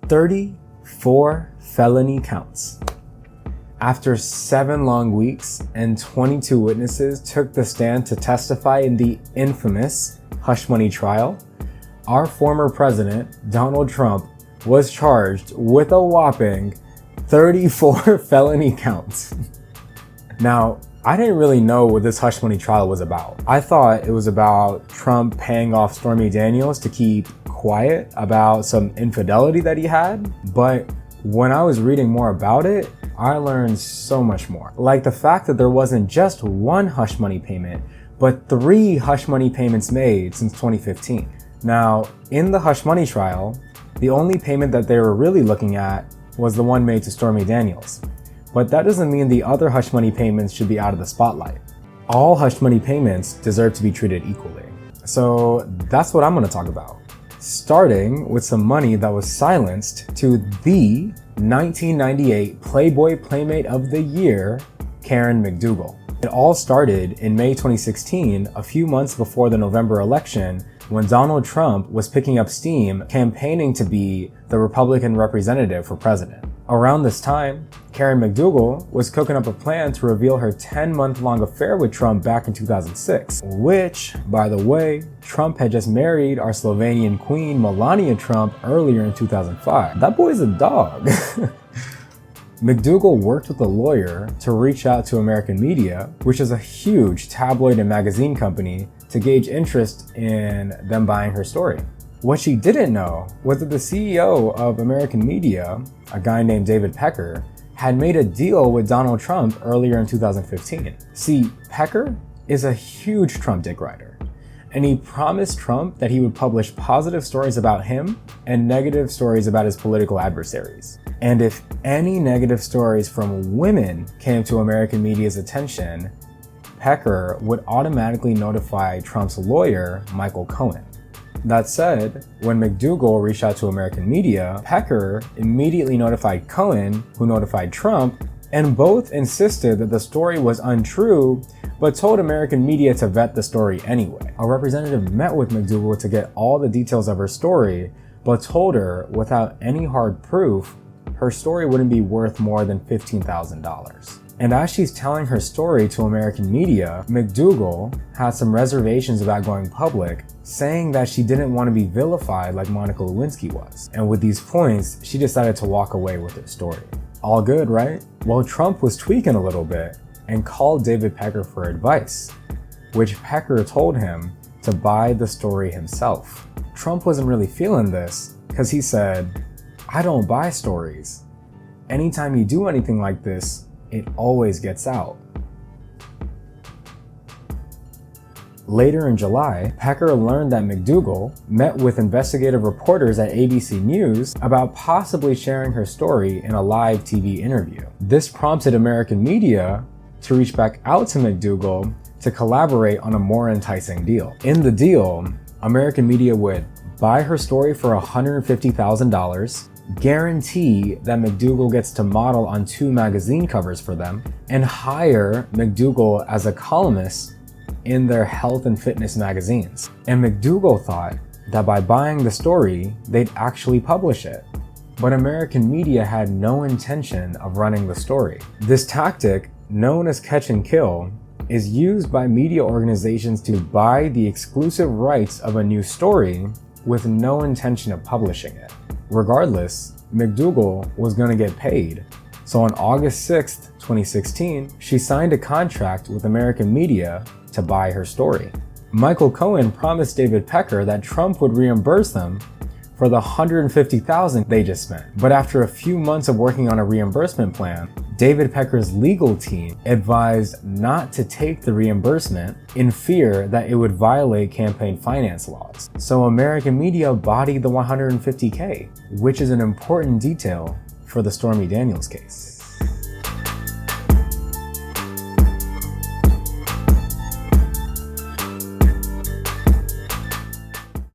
34 felony counts. After 7 long weeks and 22 witnesses took the stand to testify in the infamous hush money trial, our former president, Donald Trump, was charged with a whopping 34 felony counts. Now, I didn't really know what this hush money trial was about. I thought it was about Trump paying off Stormy Daniels to keep quiet about some infidelity that he had, but when I was reading more about it, I learned so much more. Like the fact that there wasn't just one hush money payment, but 3 hush money payments made since 2015. Now, in the hush money trial, the only payment that they were really looking at was the one made to Stormy Daniels. But that doesn't mean the other hush money payments should be out of the spotlight. All hush money payments deserve to be treated equally. So that's what I'm gonna talk about. Starting with some money that was silenced to the 1998 Playboy Playmate of the Year, Karen McDougal. It all started in May 2016, a few months before the November election, when Donald Trump was picking up steam campaigning to be the Republican representative for president. Around this time, Karen McDougal was cooking up a plan to reveal her 10-month-long affair with Trump back in 2006, which, by the way, Trump had just married our Slovenian queen Melania Trump earlier in 2005. That boy's a dog. McDougal worked with a lawyer to reach out to American media, which is a huge tabloid and magazine company, to gauge interest in them buying her story. What she didn't know was that the CEO of American media, a guy named David Pecker, had made a deal with Donald Trump earlier in 2015. See, Pecker is a huge Trump dick rider, and he promised Trump that he would publish positive stories about him and negative stories about his political adversaries. And if any negative stories from women came to American media's attention, Pecker would automatically notify Trump's lawyer, Michael Cohen. That said, when McDougal reached out to American media, Pecker immediately notified Cohen, who notified Trump, and both insisted that the story was untrue, but told American media to vet the story anyway. A representative met with McDougal to get all the details of her story, but told her, without any hard proof, her story wouldn't be worth more than $15,000. And as she's telling her story to American media, McDougal had some reservations about going public, saying that she didn't want to be vilified like Monica Lewinsky was. And with these points, she decided to walk away with her story. All good, right? Well, Trump was tweaking a little bit and called David Pecker for advice, which Pecker told him to buy the story himself. Trump wasn't really feeling this because he said, "I don't buy stories. Anytime you do anything like this, it always gets out." Later in July, Pecker learned that McDougal met with investigative reporters at ABC News about possibly sharing her story in a live TV interview. This prompted American media to reach back out to McDougal to collaborate on a more enticing deal. In the deal, American media would buy her story for $150,000, guarantee that McDougal gets to model on 2 magazine covers for them, and hire McDougal as a columnist in their health and fitness magazines. And McDougal thought that by buying the story, they'd actually publish it. But American media had no intention of running the story. This tactic, known as catch and kill, is used by media organizations to buy the exclusive rights of a new story with no intention of publishing it. Regardless, McDougal was going to get paid. So on August 6th, 2016, she signed a contract with American media to buy her story. Michael Cohen promised David Pecker that Trump would reimburse them for the $150,000 they just spent. But after a few months of working on a reimbursement plan, David Pecker's legal team advised not to take the reimbursement in fear that it would violate campaign finance laws. So American media bodied the $150K, which is an important detail for the Stormy Daniels case.